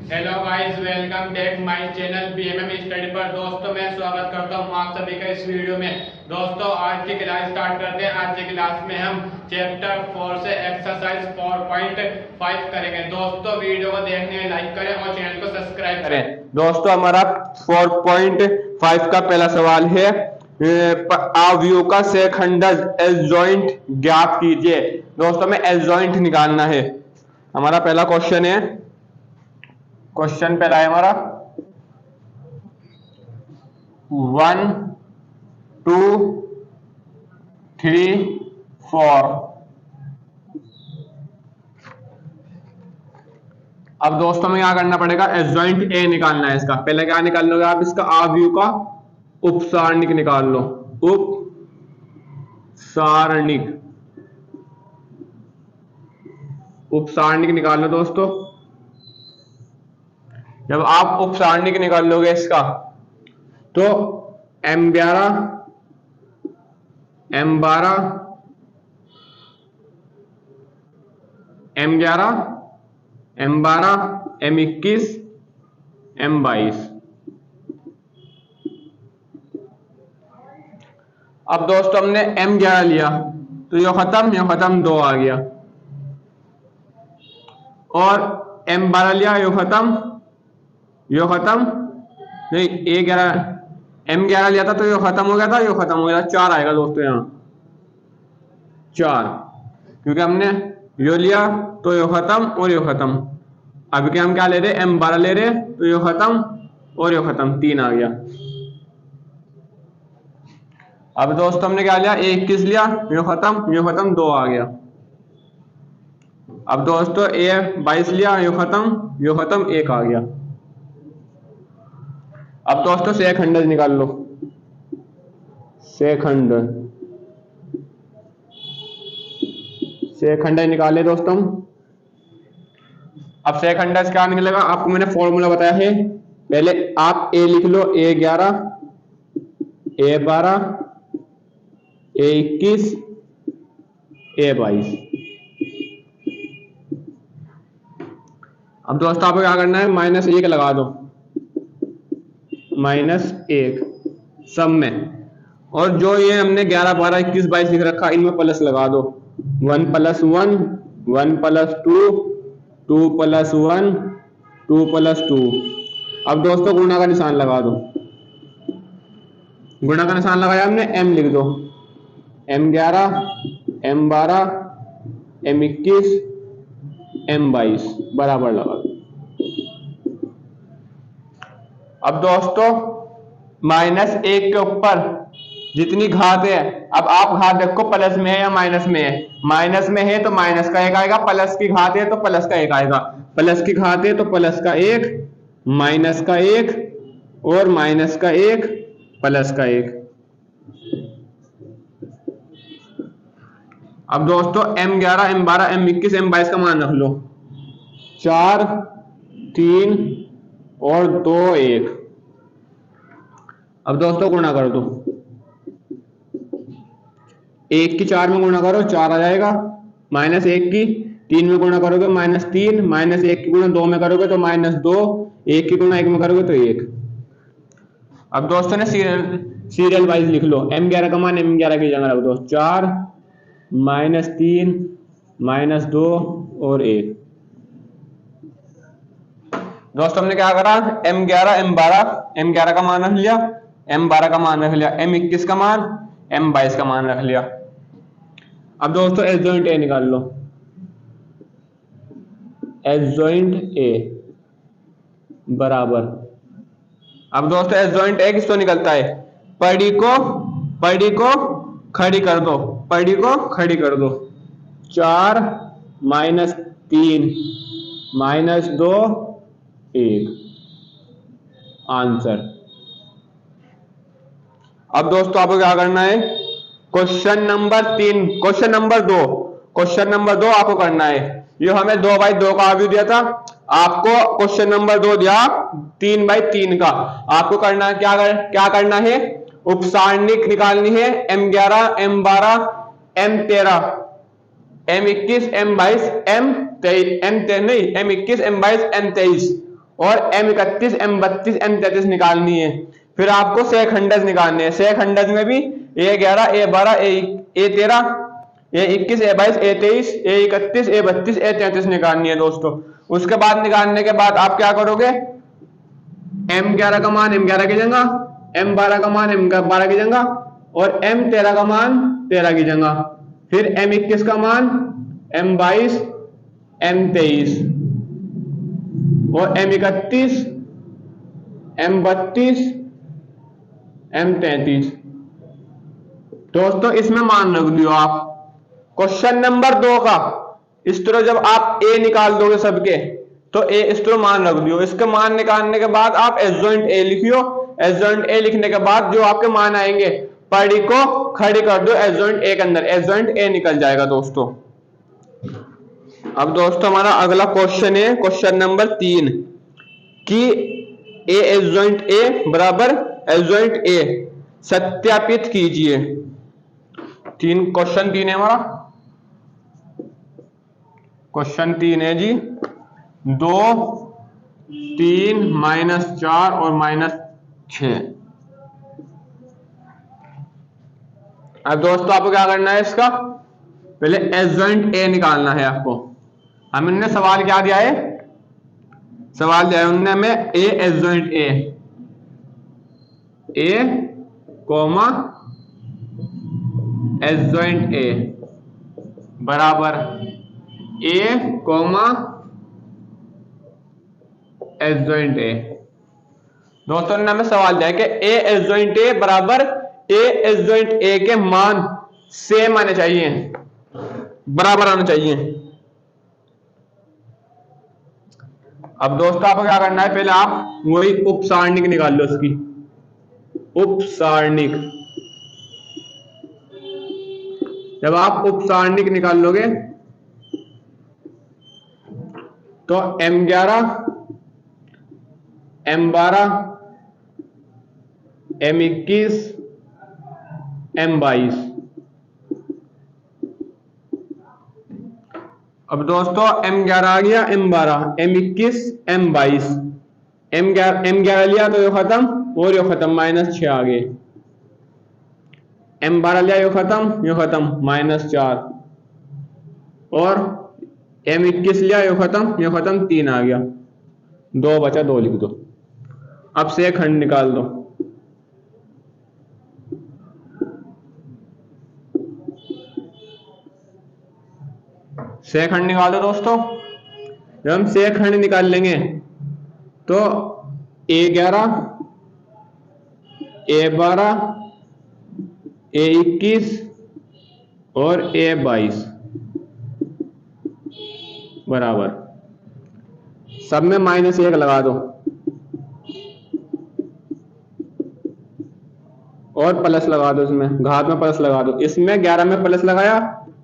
Hello guys, welcome back my channel BMM study पर। दोस्तों मैं स्वागत करता हूं आप सभी का इस वीडियो में। दोस्तों आज की क्लास स्टार्ट करते हैं। आज की क्लास में हम चैप्टर 4 से एक्सरसाइज 4.5 करेंगे। दोस्तों वीडियो को देखने में लाइक करें और चैनल को सब्सक्राइब करें। दोस्तों हमारा 4.5 का पहला सवाल है, अवयव का शेखंडज एडजॉइंट ज्ञात कीजिए। दोस्तों में एडजॉइंट निकालना है। हमारा पहला क्वेश्चन है, क्वेश्चन पहला है हमारा 1 2 3 4। अब दोस्तों में क्या करना पड़ेगा, एडजॉइंट ए निकालना है। इसका पहले क्या निकाल लोगे आप, इसका अवयव का उपसारणिक निकाल लो। उपसारणिक उपसारणिक निकाल लो दोस्तों। जब आप उपसारणिक निकाल लोगे इसका तो M11 M12 M11 M12 M21 M22। अब दोस्तों हमने M11 लिया तो ये खत्म 2 आ गया, और M12 लिया ये खत्म नहीं, M11 लिया था तो ये खत्म हो गया था, ये खत्म हो गया, 4 आएगा दोस्तों यहाँ 4, क्योंकि हमने यो लिया तो ये खत्म और ये खत्म। अब क्या हम क्या ले रहे, M12 ले रहे, तो ये खत्म और ये खत्म, 3 आ गया। अब दोस्तों हमने क्या लिया, 21 लिया, ये खत्म 2 आ गया। अब दोस्तों A22 लिया, ये खत्म 1 आ गया। अब दोस्तों शेखंडज निकाल लो। शेखंडज निकाले दोस्तों। अब शेखंडज क्या निकलेगा, आपको मैंने फॉर्मूला बताया है। पहले आप A लिख लो, A11 A12 A21 A22। अब दोस्तों आपको क्या करना है, -1 लगा दो, -1 सब में, और जो ये हमने 11 12 21 22 लिख रखा इनमें प्लस लगा दो। 1 + 1 1 + 2 2 + 1 2 + 2। अब दोस्तों गुणा का निशान लगा दो। गुणा का निशान लगाया हमने, M लिख दो, M11 M12 M21 M22 बराबर लगा दो। अब दोस्तों -1 के ऊपर जितनी घात है, अब आप घात देखो प्लस में है या माइनस में है। माइनस में है तो माइनस का 1 आएगा, प्लस की घात है तो प्लस का 1 आएगा। प्लस की घात है तो प्लस का 1, माइनस का 1 और माइनस का 1 प्लस का 1। अब दोस्तों M11 M12 M21 M22 का मान रख लो, 4 3 और 2 1। अब दोस्तों गुणा कर दो, 1 की 4 में गुणा करो 4 आ जाएगा, -1 की 3 में गुणा करोगे -3, -1 की गुणा 2 में करोगे तो -2, 1 की गुणा 1 में करोगे तो 1। अब दोस्तों ने सीरियल वाइज लिख लो। M11 का मान M11 की जगह रख दो, 4 -3 -2 और 1। दोस्तों हमने क्या करा, M11 M12 का मान रख लिया, M12 का मान रख लिया, M21 का मान M22 का मान रख लिया। अब दोस्तों एडजॉइंट ए निकाल लो। एडजॉइंट ए बराबर, अब दोस्तों एडजॉइंट ए किसको निकलता है, पड़ी को खड़ी कर दो, 4 -3 -2 1 आंसर। अब दोस्तों आपको क्या करना है, क्वेश्चन नंबर 2 आपको करना है। ये हमें 2/2 का अवयव दिया था, आपको क्वेश्चन नंबर 2 दिया 3/3 का। आपको करना क्या करना है, उपसारणिक निकालनी है। M11 M12 M13 M21 M22 M23 नहीं M21 M22 M23 और M31, M32, M33 निकालनी है। फिर आपको सेखंडज निकालने हैं। सेखंडज में भी A11, A12, A13, A21, A22, A23, A31, A32, A33 निकालनी है दोस्तों। उसके बाद निकालने के बाद आप क्या करोगे, M11 का मान M11 की जगह, M12 का मान M12 की जगह और M13 का मान 13 की जगह, फिर M21 का मान M22, M23 और M31, M32, M33। दोस्तों इसमें मान रख दियो आप। क्वेश्चन नंबर 2 का इस तरह जब आप A निकाल दोगे सबके, तो A इस तरह मान रख दियो। इसके मान निकालने के बाद आप एडजॉइंट A लिखियो। एडजॉइंट A लिखने के बाद जो आपके मान आएंगे पड़ी को खड़ी कर दो एडजॉइंट A के अंदर, एडजॉइंट A निकल जाएगा दोस्तों। अब दोस्तों हमारा अगला क्वेश्चन है क्वेश्चन नंबर 3 कि A एडजॉइंट A बराबर एडजॉइंट A सत्यापित कीजिए। क्वेश्चन 3 है हमारा। क्वेश्चन 3 है जी 2, 3, -4 और -6। अब दोस्तों आपको क्या करना है, इसका पहले एडजॉइंट A निकालना है आपको। हमने सवाल क्या दिया है, सवाल दिया है उन्होंने हमें A adjoint A comma adjoint A बराबर A कोमा एडजॉइंट A। दोस्तों ने हमें सवाल दिया है कि A एडजॉइंट A बराबर A एडजॉइंट A के मान सेम आने चाहिए, बराबर आना चाहिए। अब दोस्तों आपको क्या करना है, पहले आप वही उप सारणिक निकाल लो उसकी, उप सारणिक। जब आप उप सारणिक निकाल लोगे तो M11, M12, M21, M22। अब दोस्तों M11 आ गया, M12, M21, M22। M11 लिया तो ये खत्म और ये खत्म, -6 आ गए। M12 लिया ये खत्म -4 और M21 लिया ये खत्म 3 आ गया, 2 बचा, 2 लिख दो। अब से खंड निकाल दो। से खंड निकाल दो दोस्तों। जब हम से खंड निकाल लेंगे तो A11, A12, A21 और A22 बराबर, सब में -1 लगा दो और प्लस लगा दो, इसमें घात में प्लस लगा दो। इसमें 11 में प्लस लगाया,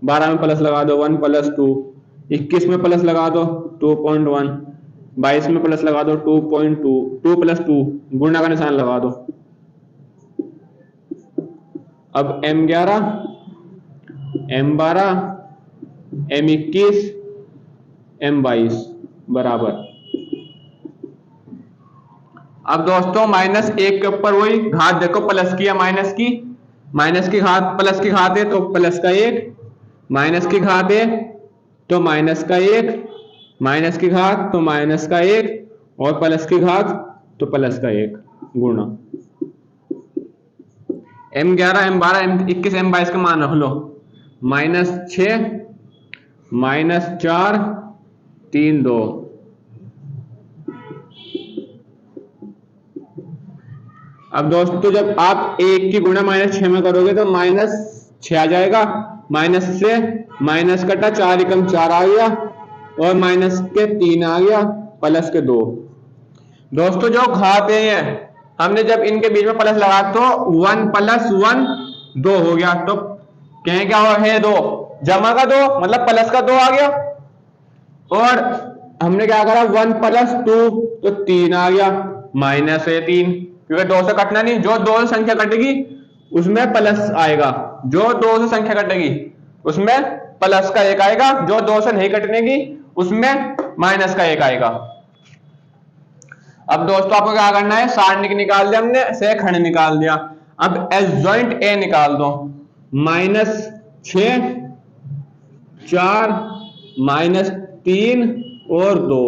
12 में प्लस लगा दो 1 + 2, 21 में प्लस लगा दो 2.1, 22 में प्लस लगा दो 2.2, 2 + 2 गुणा का निशान लगा दो। अब M11, M12, M21, M22 बराबर। अब दोस्तों -1 के ऊपर वही घात देखो, प्लस की या माइनस की, माइनस की घात प्लस की घात है तो प्लस का 1, माइनस की घात है तो माइनस का 1, माइनस की घात तो माइनस का 1 और प्लस की घात तो प्लस का 1 गुणा। M11, M12, M21, M22 का मान रख लो, -6, -4, 3, 2। अब दोस्तों जब आप 1 की गुणा -6 में करोगे तो -6 आ जाएगा, माइनस से माइनस कटा, 4 एकम 4 आ गया और माइनस के 3 आ गया, प्लस के 2। दोस्तों जो घात है हमने जब इनके बीच में प्लस लगा तो 1 + 1 2 हो गया, तो कहें क्या है 2 जमा का 2 मतलब प्लस का 2 आ गया। और हमने क्या करा 1 + 2 तो 3 आ गया, माइनस है 3, क्योंकि 2 से कटना नहीं, जो 2 से संख्या कटेगी उसमें प्लस आएगा, जो 2 से संख्या कटेगी उसमें प्लस का 1 आएगा, जो 2 से नहीं कटने की उसमें माइनस का 1 आएगा। अब दोस्तों आपको क्या करना है, सारणिक निकाल दिया हमने, से खंड निकाल दिया। अब एडजॉइंट ए निकाल दो, -6, 4, -3 और 2।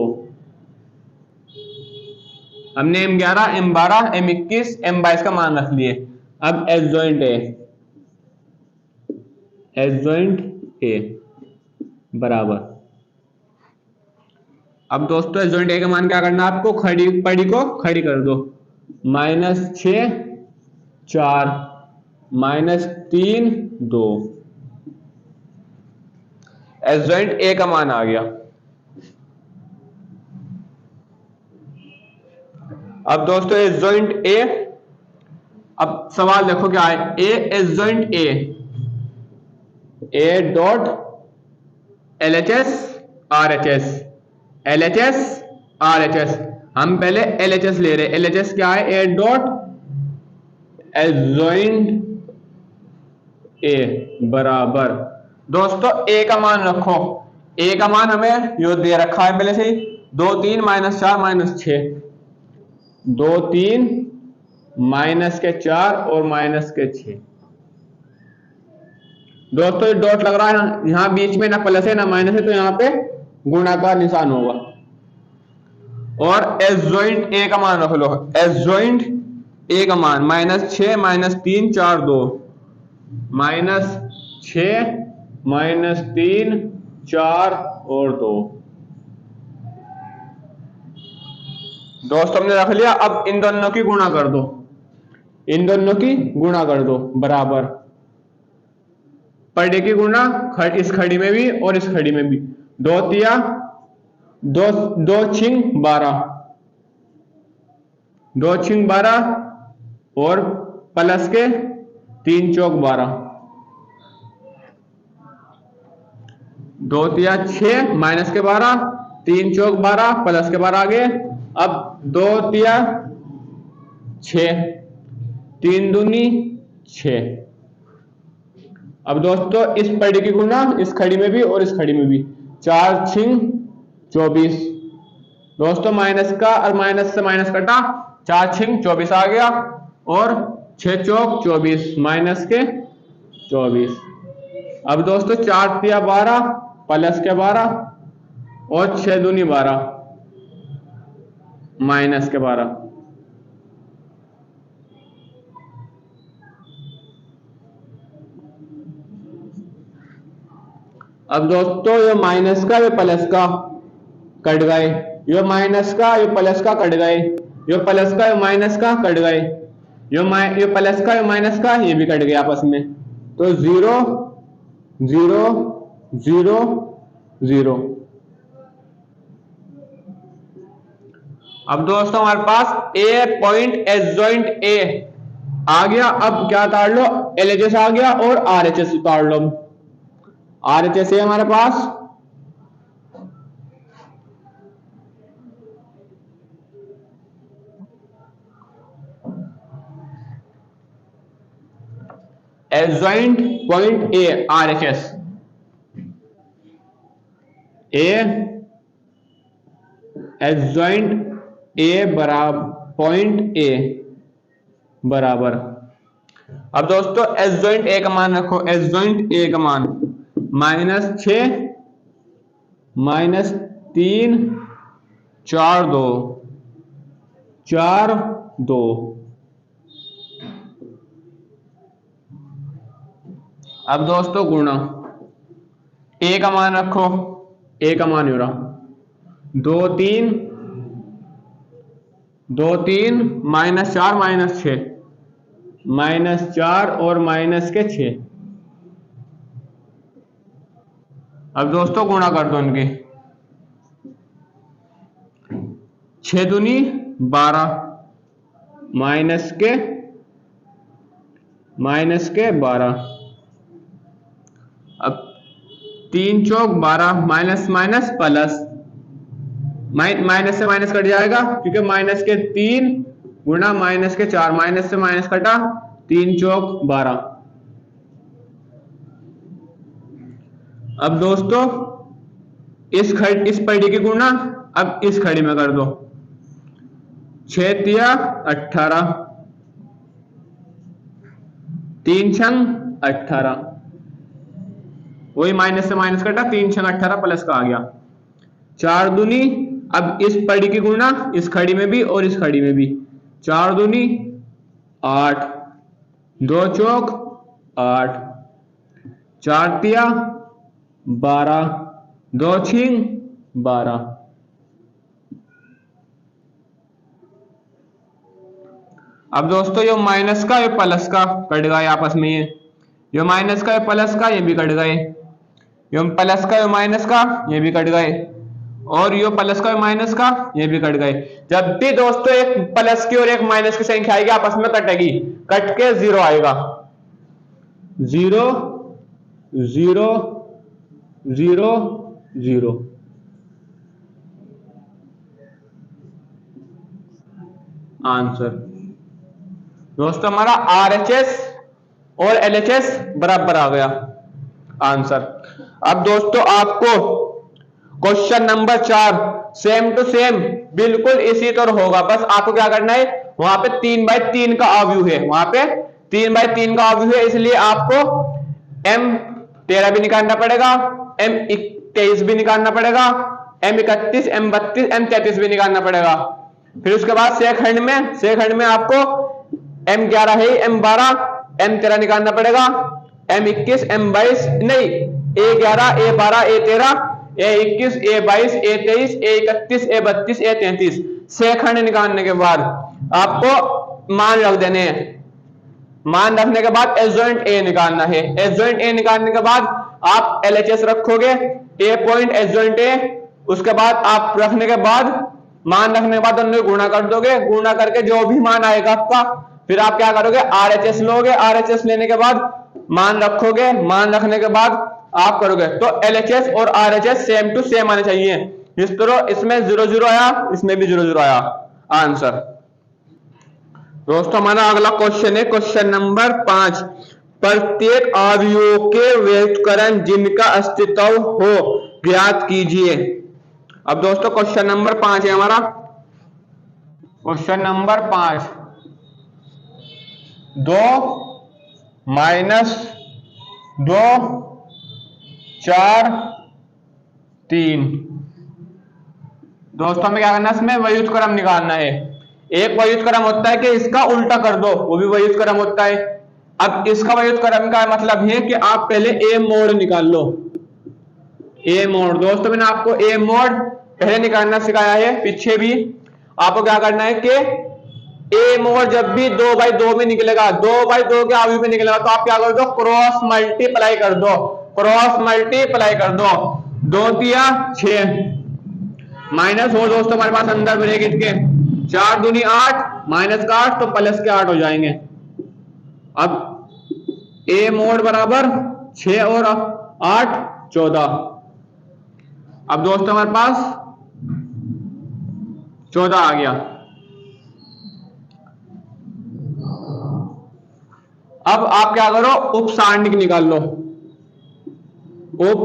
हमने M11, M12, M21, M22 का मान रख लिए। अब एडजॉइंट ए बराबर, अब दोस्तों एडजॉइंट ए का मान क्या करना है आपको, पड़ी को खड़ी कर दो, -6, 4, -3, 2। एडजॉइंट ए का मान आ गया। अब दोस्तों एडजॉइंट ए, अब सवाल देखो क्या है, ए एडजॉइंट ए dot LHS RHS, LHS RHS। हम पहले LHS ले रहे, LHS क्या है, ए डॉट एडजॉइंट ए बराबर, दोस्तों ए का मान रखो, ए का मान हमें यो दे रखा है पहले से ही, 2, 3, -4, -6, 2, 3, -4 और -6। दोस्तों ये डॉट लग रहा है यहाँ बीच में, ना प्लस है ना माइनस है, तो यहाँ पे गुणा का निशान होगा। और एडजॉइंट ए का मान रख लो, एडजॉइंट ए का मान -6, -3, 4, 2, -6, -3, 4 और 2। दोस्तों हमने रख लिया। अब इन दोनों की गुणा कर दो, इन दोनों की गुणा कर दो बराबर, पड़े की गुणा इस खड़ी में भी और इस खड़ी में भी, 2 तिया 2, 2 छिंग 12, 2 छिंग 12 और प्लस के 3 चौक 12, 2 तिया 6 माइनस के 12, 3 चौक 12 प्लस के 12 आ गए। अब 2 तिया 6, 3 दूनी 6। अब दोस्तों इस पड़ी की गुणा इस खड़ी में भी और इस खड़ी में भी, 4 छिंग 24। दोस्तों माइनस का और माइनस से माइनस कटा, 4 छिंग 24 आ गया और 6 चौक 24 माइनस के 24। अब दोस्तों 4 तिया 12 प्लस के 12 और 6 दूनी 12 माइनस के 12। अब दोस्तों ये माइनस का ये प्लस का कट गए, ये माइनस का ये प्लस का कट गए, ये प्लस का ये माइनस का कट गए, ये प्लस का ये माइनस का ये भी कट गया आपस में, तो 0 0 0 0। अब दोस्तों हमारे पास ए पॉइंट एडजॉइंट ए आ गया। अब क्या उतार लो, LHS आ गया और RHS उतार लो। RHS है हमारे पास, adjoint point A RHS, A adjoint A बराबर पॉइंट ए बराबर। अब दोस्तों एडजॉइंट ए का मान रखो, एडजॉइंट ए का मान -6 -3 4 2 4 2। अब दोस्तों गुणा, ए का मान रखो, ए का मान हो रहा 2 3 -4 -6 -4 और माइनस के 6। अब दोस्तों गुणा कर दो इनके, 6 दूनी 12 माइनस के 12। अब 3 चौक 12 माइनस माइनस प्लस, माइनस से माइनस कट जाएगा क्योंकि माइनस के 3 गुणा माइनस के 4, माइनस से माइनस कटा, 3 चौक 12। अब दोस्तों इस पड़ी की गुणा अब इस खड़ी में कर दो, 6 तिया 18, 3 छंग 18, वही माइनस से माइनस कटा, 3 छंग 18 प्लस का आ गया। 4 दूनी, अब इस पड़ी की गुणा इस खड़ी में भी और इस खड़ी में भी, 4 दूनी 8, 2 चौक 8, 4 तिया 12, 2 छींग 12। अब दोस्तों ये माइनस का ये प्लस का कट गए आपस में, ये माइनस का ये प्लस का ये भी कट गए, ये प्लस का ये माइनस का ये भी कट गए, और ये प्लस का माइनस का ये भी कट गए। जब भी दोस्तों एक प्लस की और एक माइनस की संख्या आएगी आपस में कटेगी, कट के 0 आएगा, 0 0 0 0। आंसर दोस्तों हमारा आरएचएस और एलएचएस बराबर आ गया आंसर। अब दोस्तों आपको question number 4 same to same बिल्कुल इसी तरह होगा, बस आपको क्या करना है, वहां पे 3/3 का अवयव है, वहां पे 3/3 का अवयव है, इसलिए आपको M13 भी निकालना पड़ेगा, M23 भी निकालना पड़ेगा, M31 M32 M33 भी निकालना पड़ेगा। फिर उसके बाद सेकंड में आपको M11 है, M12 M13 निकालना पड़ेगा, M21 M22 नहीं, A11 A12 A13 A21 A22 A23 A31 A32 A33। Second निकालने के बाद आपको मान रख देने हैं, मान रखने के बाद एडजॉइंट ए निकालना है, एडजॉइंट ए निकालने के बाद आप एलएचएस रखोगे, ए पॉइंट एडजॉइंट ए, उसके बाद आप रखने के बाद मान रखने के बाद उन्हें गुणा कर दोगे, गुणा करके जो भी मान आएगा आपका, फिर आप क्या करोगे आरएचएस लोगे, आरएचएस लेने के बाद मान रखोगे, मान रखने के बाद आप करोगे, तो एलएचएस और आरएचएस सेम टू सेम आने चाहिए। इस तरह इसमें 0 0 आया, इसमें भी 0 0 आया आंसर। दोस्तों हमारा अगला क्वेश्चन है क्वेश्चन नंबर 5, प्रत्येक अवयव के व्युत्क्रम जिनका अस्तित्व हो ज्ञात कीजिए। अब दोस्तों क्वेश्चन नंबर 5 है हमारा, क्वेश्चन नंबर 5, 2 - 2 4 3। दोस्तों हमें क्या करना है, इसमें व्युत्क्रम निकालना है। एक व्युत्क्रम होता है कि इसका उल्टा कर दो, वो भी व्युत्क्रम होता है। अब इसका व्युत्क्रम का मतलब है कि आप पहले ए मोड निकाल लो, ए मोड। दोस्तों मैंने आपको ए मोड पहले निकालना सिखाया है, पीछे भी। आपको क्या करना है कि ए मोड जब भी 2/2 में निकलेगा, 2/2 के अवयव में निकलेगा, तो आप क्या कर दो, क्रॉस मल्टीप्लाई कर दो, क्रॉस मल्टीप्लाई कर दो, 2 तिया 6 माइनस हो दोस्तों हमारे पास अंदर ब्रैकेट के 4 दूनी 8 माइनस का 8 तो प्लस के 8 हो जाएंगे। अब ए मोड बराबर 6 और 8 14। अब दोस्तों हमारे पास 14 आ गया। अब आप क्या करो, उप सारणिक निकाल लो, उप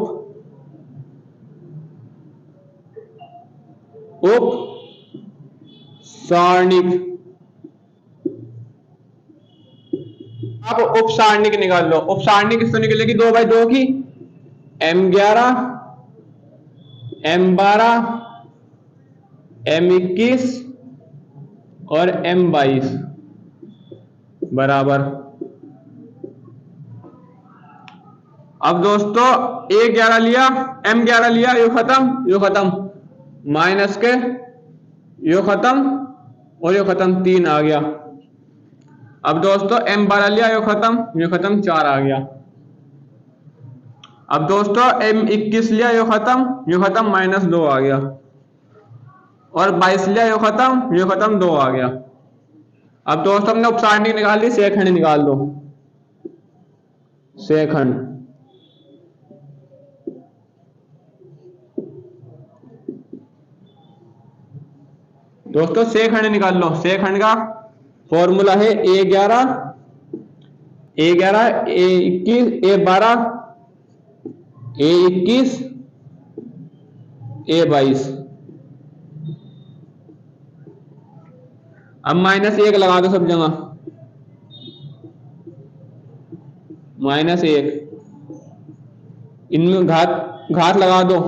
सारणिक। आप उप सारणिक निकाल लो, उप सारणिक किसको निकलेगी, 2/2 की, M11 M12 M21 और M22 बराबर। अब दोस्तों A11 लिया, M11 लिया, यो खत्म, माइनस के यो खत्म और यो खत्म, 3 आ गया। अब दोस्तों M12 लिया, यो खत्म 4 आ गया। अब दोस्तों M21 लिया, यो खत्म -2 आ गया, और 22 लिया, यो खत्म 2 आ गया। अब दोस्तों हमने उपसारणी निकाल ली, सेखंड निकाल दो, सेखंड। दोस्तों सेखंड निकाल लो, सेखंड का फॉर्मूला है A11 A21 A12 A21 A22। अब -1 लगा दो सब जगह, -1, इनमें घात लगा दो,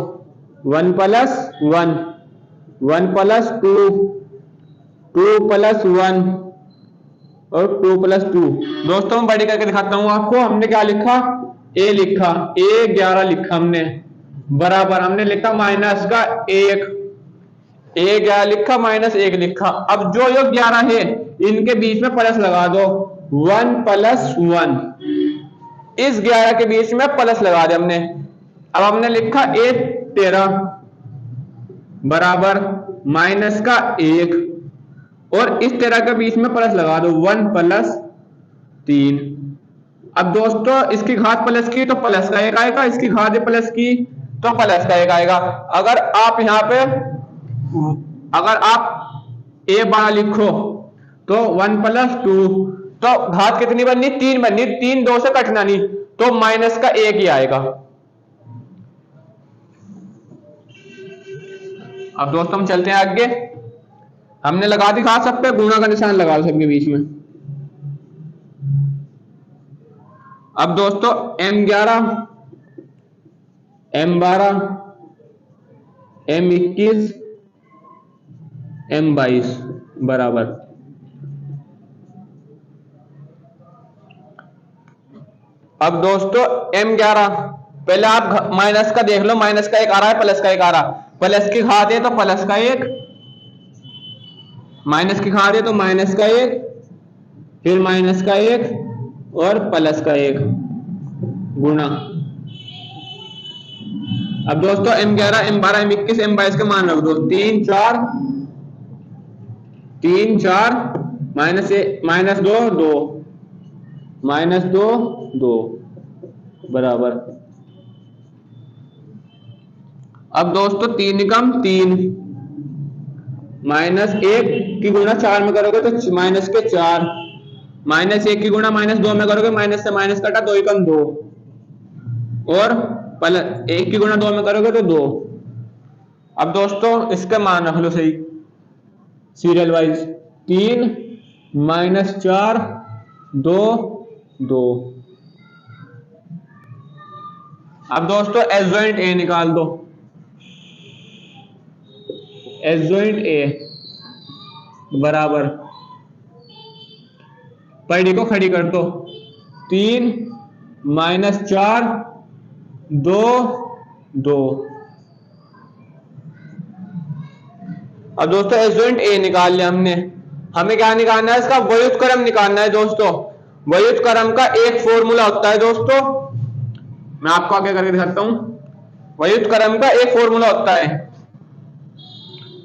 1 + 1, 1 + 2, 2 + 1 और 2 + 2। दोस्तों मैं बड़ी करके दिखाता हूं आपको। हमने क्या लिखा, a लिखा, a11 लिखा हमने, बराबर हमने लिखा माइनस का 1, a11 लिखा, -1 लिखा। अब जो 11 है इनके बीच में प्लस लगा दो, 1 + 1, इस 11 के बीच में प्लस लगा दे हमने। अब हमने लिखा a13 बराबर माइनस का 1 और इस 13 के बीच में प्लस लगा दो, 1 + 3। अब दोस्तों इसकी घात प्लस की तो प्लस का 1 आएगा, इसकी घात प्लस की तो प्लस का 1 आएगा। अगर आप यहाँ पे a12 लिखो तो 1 + 2, तो घात कितनी बननी, 3 बननी, 3 2 से कटना नहीं, तो माइनस का 1 ही आएगा। अब दोस्तों हम चलते हैं आगे। हमने लगा दी घात सब पे, गुणा का निशान लगा दो सबके बीच में। अब दोस्तों m11, m12, m21, m22 बराबर। अब दोस्तों m11 पहले आप माइनस का देख लो, माइनस का 1 आ रहा है, प्लस का 1 आ रहा, प्लस की घात है तो प्लस का 1, माइनस की घात है तो माइनस का 1, फिर माइनस का 1 और प्लस का 1 गुणा। अब दोस्तों m11, m12, m21, m22 के मान रख दो, 3 4 -2 2 -2 2 बराबर। अब दोस्तों 3 कम 3, -1 की गुणा 4 में करोगे तो माइनस के 4, -1 की गुणा -2 में करोगे, माइनस से माइनस कटा, 2 कम 2 और 1 की गुणा 2 में करोगे तो 2। अब दोस्तों इसका मान रख लो सही सीरियल वाइज, 3 -4 2 2। अब दोस्तों एडजॉइंट ए निकाल दो, एडजॉइंट ए बराबर, पढ़ी को खड़ी कर दो, 3 -4 2 2। अब दोस्तों एडजॉइंट ए निकाल लिया हमने। हमें क्या निकालना है, इसका व्युत्क्रम निकालना है दोस्तों। व्युत्क्रम का एक फॉर्मूला होता है दोस्तों, मैं आपको आगे करके दिखाता हूं। व्युत्क्रम का एक फॉर्मूला होता है,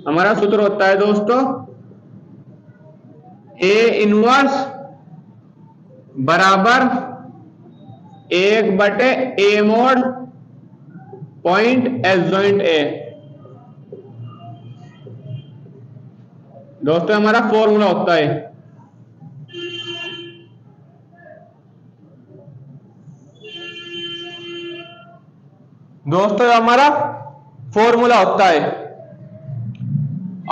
हमारा सूत्र होता है दोस्तों A इनवर्स बराबर 1/a mod point adjoint A. दोस्तों हमारा फॉर्मूला होता है। दोस्तों हमारा फॉर्मूला होता है।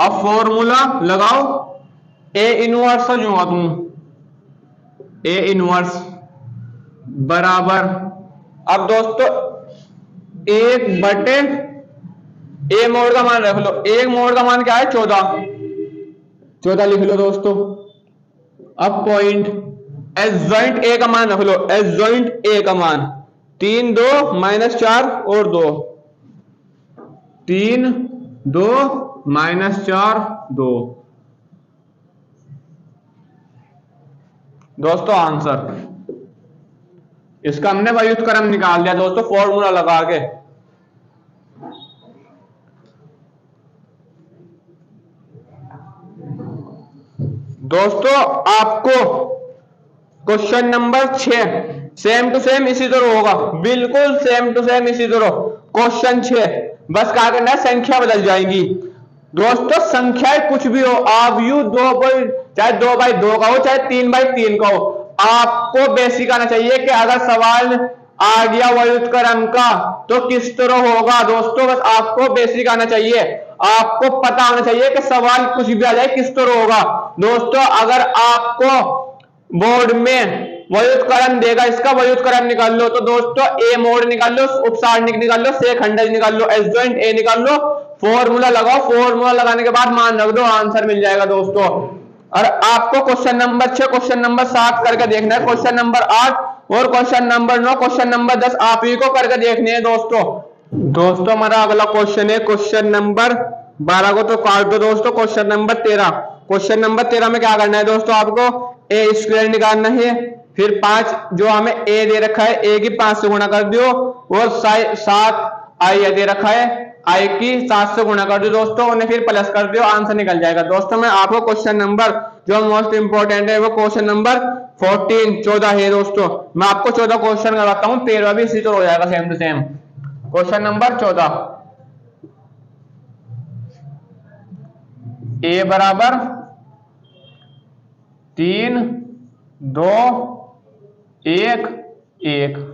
अब फॉर्मूला लगाओ, ए इनवर्स समझूंगा तुम, ए इनवर्स बराबर, अब दोस्तों 1/a मोड का मान रख लो, 1 मोड का मान क्या है, 14 लिख लो दोस्तों। अब पॉइंट एडजॉइंट ए का मान रख लो, एडजॉइंट ए का मान 3 2 -4 और 2, 3 2 -4 2। दोस्तों आंसर इसका हमने व्युत्क्रम निकाल दिया दोस्तों फॉर्मूला लगा के। दोस्तों आपको question number 6 same to same इसी तरह होगा, बिल्कुल सेम टू सेम इसी तरह क्वेश्चन 6, बस क्या करना है, संख्या बदल जाएंगी। दोस्तों संख्याएं कुछ भी हो, आप यू चाहे 2/2 का हो, चाहे 3/3 का हो, आपको बेसिक आना चाहिए कि अगर सवाल आ गया व्युत्क्रम का, तो किस तरह होगा दोस्तों, बस आपको बेसिक आना चाहिए, आपको पता होना चाहिए कि सवाल कुछ भी आ जाए किस तरह होगा। दोस्तों अगर आपको बोर्ड में व्युत्क्रम देगा, इसका व्युत्क्रम निकाल लो, तो दोस्तों ए मोड निकाल लो, उपसारणिक निकाल लो, से खंडज निकाल लो, एडजॉइंट ए निकाल लो, फॉर्मूला लगाओ, फॉर्मूला लगाने के बाद मान रख दो, आंसर मिल जाएगा दोस्तों। और आपको क्वेश्चन नंबर 6, क्वेश्चन नंबर 7 करके देखना है, क्वेश्चन नंबर 8 और क्वेश्चन नंबर 9, क्वेश्चन नंबर 10 आप ही को करके देखने हैं दोस्तों। हमारा अगला क्वेश्चन है क्वेश्चन नंबर 12 को तो काट दो दोस्तों। क्वेश्चन नंबर 13, क्वेश्चन नंबर 13 में क्या करना है दोस्तों, आपको ए स्क्वायर निकालना है, फिर 5 जो हमें ए दे रखा है, ए की 5 से गुणा कर दियो, और 7 आई दे रखा है, आई की 7 से गुणा कर दो दोस्तों, उन्हें फिर प्लस कर दियो, आंसर निकल जाएगा दोस्तों। मैं आपको क्वेश्चन नंबर जो मोस्ट इंपोर्टेंट है वो क्वेश्चन नंबर 14 है दोस्तों। मैं आपको 14 क्वेश्चन करवाता हूँ, 13 भी इसी तरह हो जाएगा same to same. Question number 14, A बराबर 3 2 1 1।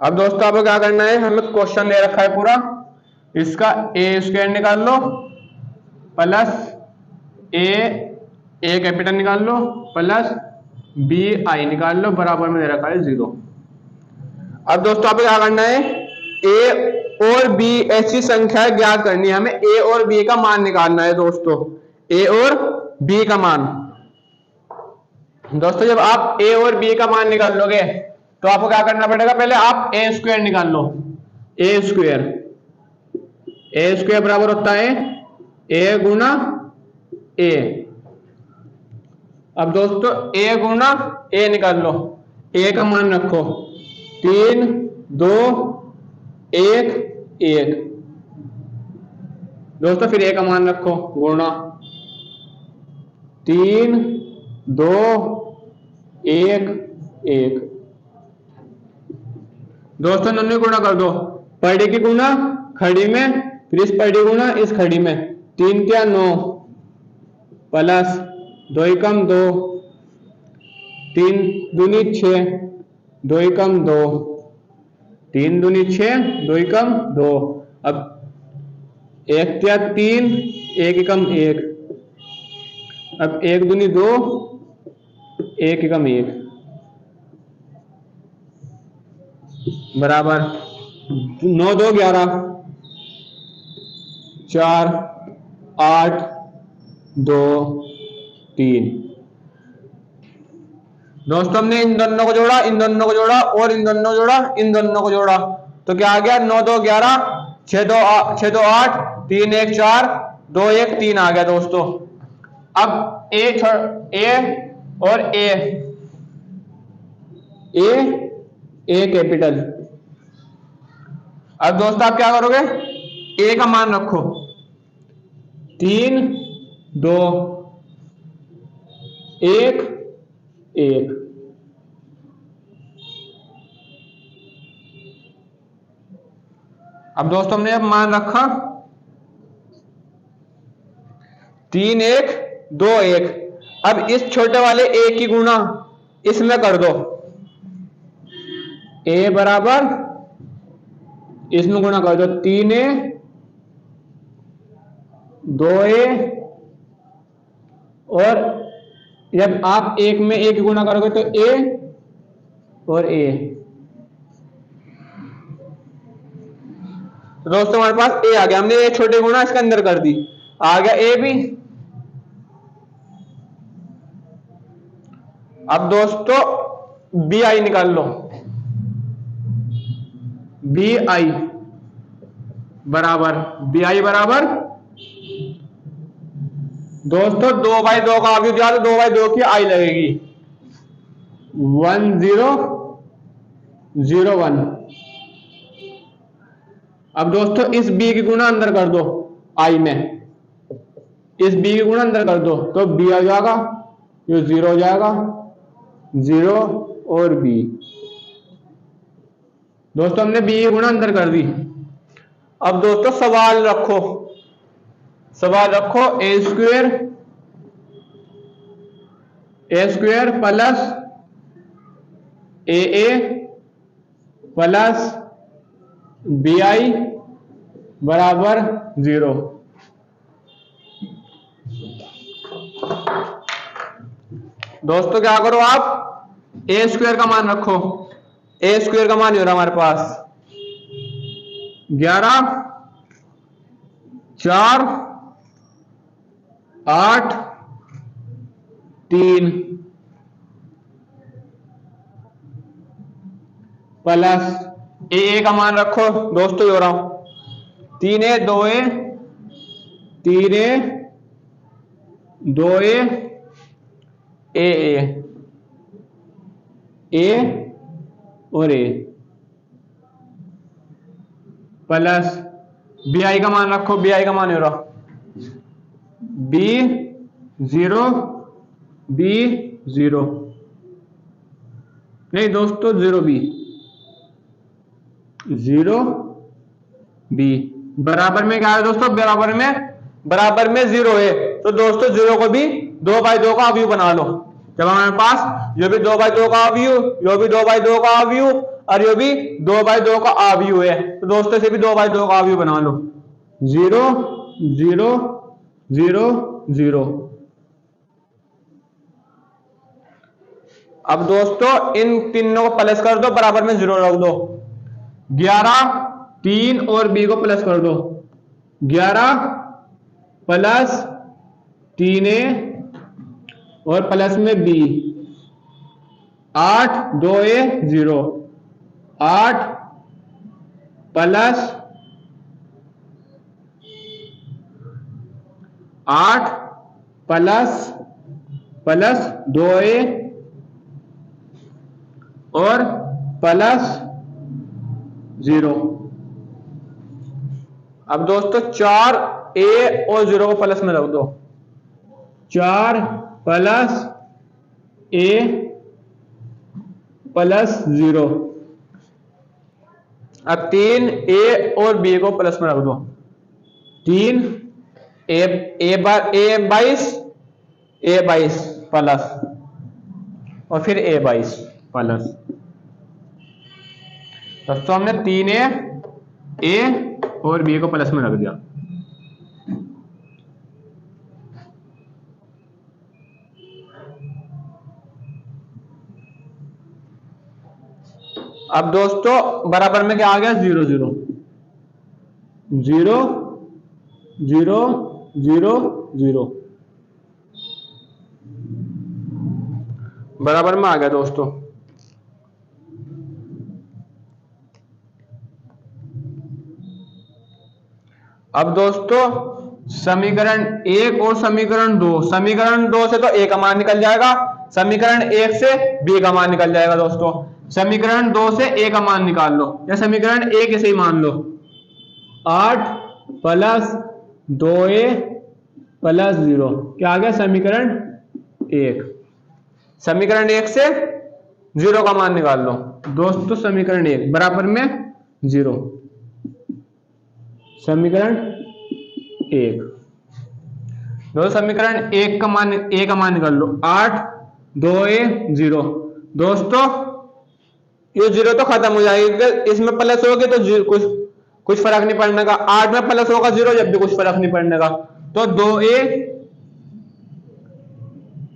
अब दोस्तों आपको क्या करना है, हमें क्वेश्चन दे रखा है पूरा, इसका ए स्क्वायर निकाल लो प्लस ए कैपिटल निकाल लो प्लस बी आई निकाल लो, बराबर में दे रखा है 0। अब दोस्तों आपको क्या करना है, ए और बी ऐसी संख्या ज्ञात करनी है, हमें ए और बी का मान निकालना है दोस्तों, ए और बी का मान। दोस्तों जब आप ए और बी का मान निकाल लोगे तो आपको क्या करना पड़ेगा, पहले आप ए स्क्वायर निकाल लो, ए स्क्वायर बराबर होता है ए गुना ए। अब दोस्तों ए गुना ए निकाल लो, ए का मान रखो 3 2 1 1। दोस्तों फिर ए का मान रखो गुणा 3 2 1 1। दोस्तों दोनों गुणा कर दो, पढ़ी की गुणा खड़ी में, फिर इस पढ़ी गुणा इस खड़ी में, 3 क्या 9 प्लस 2 एकम 2, 3 दूनी 6, 2 एकम 2, 3 दूनी 6, 2 एकम 2। अब 1 क्या 3, 1 एकम 1, अब 1 दूनी 2, 1 एकम 1 बराबर 9 2 11 4 8 2 3। दोस्तों हमने इन दोनों को जोड़ा, इन दोनों को जोड़ा, और इन दोनों को जोड़ा, इन दोनों को जोड़ा, तो क्या आ गया 9 2 11 6 2 8 3 1 4 2 1 3 आ गया दोस्तों। अब ए और ए कैपिटल। अब दोस्तों आप क्या करोगे, ए का मान रखो 3 2 1 1। अब दोस्तों हमने अब मान रखा 3 1 2 1। अब इस छोटे वाले ए की गुणा इसमें कर दो, ए बराबर इसमें गुणा कर दो 3a 2a, और जब आप एक में एक गुणा करोगे तो a और a। तो दोस्तों हमारे पास a आ गया, हमने ये छोटे गुणा इसके अंदर कर दी, आ गया a भी। अब दोस्तों बी आई निकाल लो, बी आई बराबर दोस्तों 2/2 का आगे दिया तो 2/2 की आई लगेगी 1 0 0 1। अब दोस्तों इस b की गुणा अंदर कर दो i में, इस b की गुणा अंदर कर दो तो b आ जाएगा, ये 0 हो जाएगा, 0 और b। दोस्तों हमने b की गुणा अंदर कर दी। अब दोस्तों सवाल रखो, A square A square plus A plus B I बराबर 0। दोस्तों क्या करो, आप ए स्क्वायर का मान रखो। ए स्क्वायर का मान ही हो रहा हमारे पास 11 4 8 3 प्लस ए का मान रखो दोस्तों, हो रहा हूं 3 ए 2 ए 3 ए 2 ए और ए प्लस बी आई का मान रखो। बी आई का मान हो रहा बी 0 बी 0 नहीं दोस्तों 0 बी 0 बी बराबर में क्या है दोस्तों, बराबर में 0 है। तो दोस्तों 0 को भी 2/2 का अवयव बना लो। जब हमारे पास ये भी 2/2 का अवयव, ये भी 2/2 का अवयव और ये भी 2/2 का अवयव है, तो दोस्तों से भी 2/2 का अवयव बना लो। 0 0 0 0। अब दोस्तों इन तीनों को प्लस कर दो, बराबर में 0 रख दो। 11 3 और बी को प्लस कर दो। 11 प्लस 3 ए और प्लस में बी 8 2 ए 0 8 प्लस 8 प्लस 2 ए और प्लस 0। अब दोस्तों 4 ए और 0 को प्लस में रख दो। 4 प्लस ए प्लस 0। अब 3 ए और बी को प्लस में रख दो। 3 ए 22 प्लस और फिर ए 22 प्लस। दोस्तों हमने 3 ए और बी को प्लस में रख दिया। अब दोस्तों बराबर में क्या आ गया, 0 0 0 0 0 0 बराबर में आ गया दोस्तों। अब दोस्तों समीकरण 1 और समीकरण 2, समीकरण 2 से तो ए का मान निकल जाएगा, समीकरण 1 से बी का मान निकल जाएगा। दोस्तों समीकरण 2 से ए का मान निकाल लो, या समीकरण 1 से ही मान लो। 8 प्लस 2a प्लस 0 क्या आ गया, समीकरण 1। समीकरण 1 से 0 का मान निकाल लो। दोस्तों समीकरण 1 बराबर में 0, समीकरण 1। दोस्तों समीकरण 1 का मान, ए का मान निकाल लो। 8 2a 0। दोस्तों ये 0 तो खत्म हो जाएगा, इसमें प्लस होगी तो कुछ फर्क नहीं पड़ने का। 8 में प्लस होगा 0 जब भी कुछ फर्क नहीं पड़ने का। तो 2a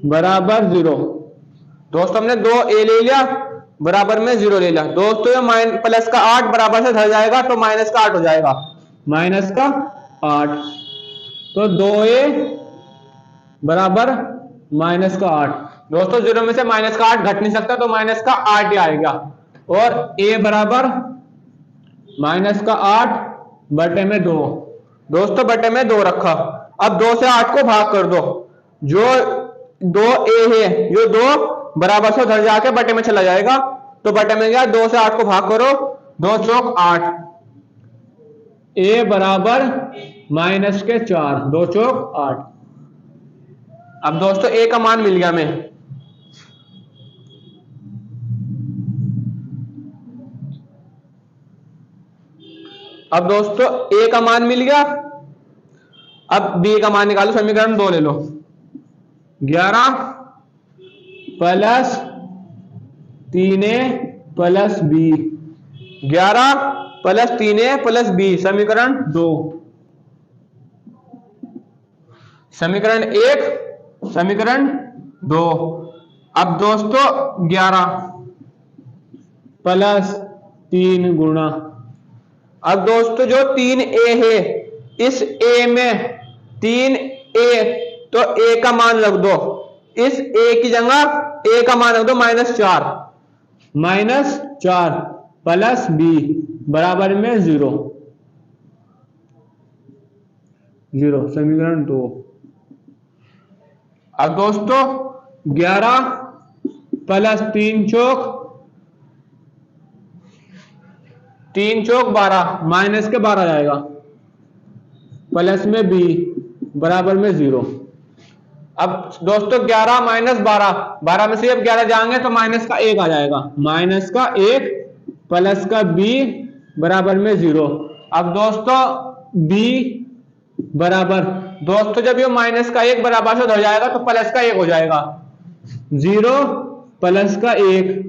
बराबर 0। दोस्तों हमने 2a ले लिया, बराबर में 0 ले लिया। दोस्तों ये प्लस का 8 बराबर से धर जाएगा तो माइनस का 8 हो जाएगा, माइनस का 8। तो 2a बराबर माइनस का 8। दोस्तों 0 में से माइनस का 8 घट नहीं सकता, तो माइनस का 8 ही आएगा। और a बराबर माइनस का 8 बटे में 2। दोस्तों बटे में 2 रखा। अब 2 से 8 को भाग कर दो। जो 2a है जो 2 बराबर से उधर जाके बटे में चला जाएगा, तो बटे में गया 2 से 8 को भाग करो, 2 चौक 8। a बराबर माइनस के 4, 2 चौक 8। अब दोस्तों a का मान मिल गया हमें। अब दोस्तों a का मान मिल गया। अब b का मान निकालो, समीकरण 2 ले लो। 11 plus 3a plus b, 11 plus 3a plus b, समीकरण 2। समीकरण 1, समीकरण 2। अब दोस्तों 11 प्लस 3 गुणा, अब दोस्तों जो 3a है, इस a में 3a, तो a का मान रख दो, इस a की जगह a का मान रख दो -4, -4 प्लस b बराबर में 0, 0, समीकरण 2। अब दोस्तों 11 प्लस 3 चौक 12, माइनस के 12 जाएगा, प्लस में b बराबर में 0। अब दोस्तों 11 माइनस 12, 12 में से अब 11 जाएंगे तो माइनस का 1 आ जाएगा, माइनस का 1 प्लस का b बराबर में 0। अब दोस्तों b बराबर, दोस्तों जब ये माइनस का 1 बराबर से हो जाएगा तो प्लस का 1 हो जाएगा, 0 प्लस का 1।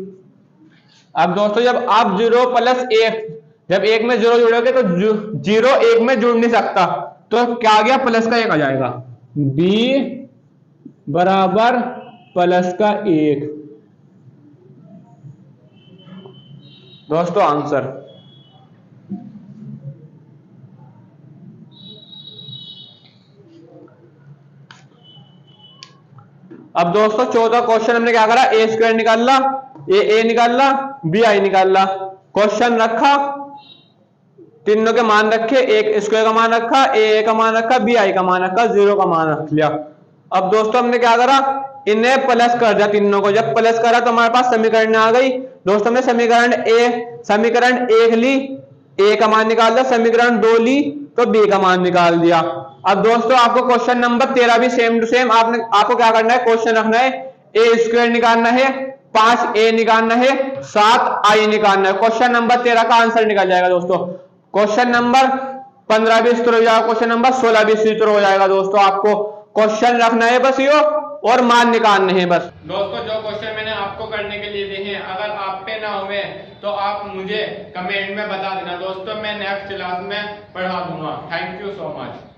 अब दोस्तों जब आप 0 प्लस 1, जब 1 में 0 जोड़ोगे तो 0 1 में जुड़ नहीं सकता, तो क्या आ गया, प्लस का 1 आ जाएगा, b बराबर प्लस का 1। दोस्तों आंसर। अब दोस्तों 14 क्वेश्चन हमने क्या करा, ए स्क्वायर निकाला, ए निकाला, बी आई निकाला, क्वेश्चन रखा, तीनों के मान रखे, एक स्क्वायर का मान रखा, ए का मान रखा, बी आई का मान रखा, 0 का मान रख लिया। अब दोस्तों हमने क्या करा, इन्हें प्लस कर दिया तीनों को, जब प्लस करा तो हमारे पास समीकरण आ गई। दोस्तों हमने समीकरण 1 ली, ए का मान निकाल दिया, समीकरण 2 ली तो बी का मान निकाल दिया। अब दोस्तों आपको क्वेश्चन नंबर 13 भी सेम टू सेम आपको क्या करना है, क्वेश्चन रखना है, ए स्क्वायर निकालना है, 5a निकालना है, 7i निकालना है। क्वेश्चन नंबर 13 का आंसर निकल जाएगा दोस्तों। क्वेश्चन नंबर 15 भी इस तरह हो जाएगा, क्वेश्चन नंबर 16 भी इसी तरह हो जाएगा। दोस्तों आपको क्वेश्चन रखना है बस यो, और मान निकालने हैं बस। दोस्तों जो क्वेश्चन मैंने आपको करने के लिए दिए हैं, अगर आप पे ना हुए तो आप मुझे कमेंट में बता देना दोस्तों, मैं नेक्स्ट क्लास में पढ़ा दूंगा। Thank you so much.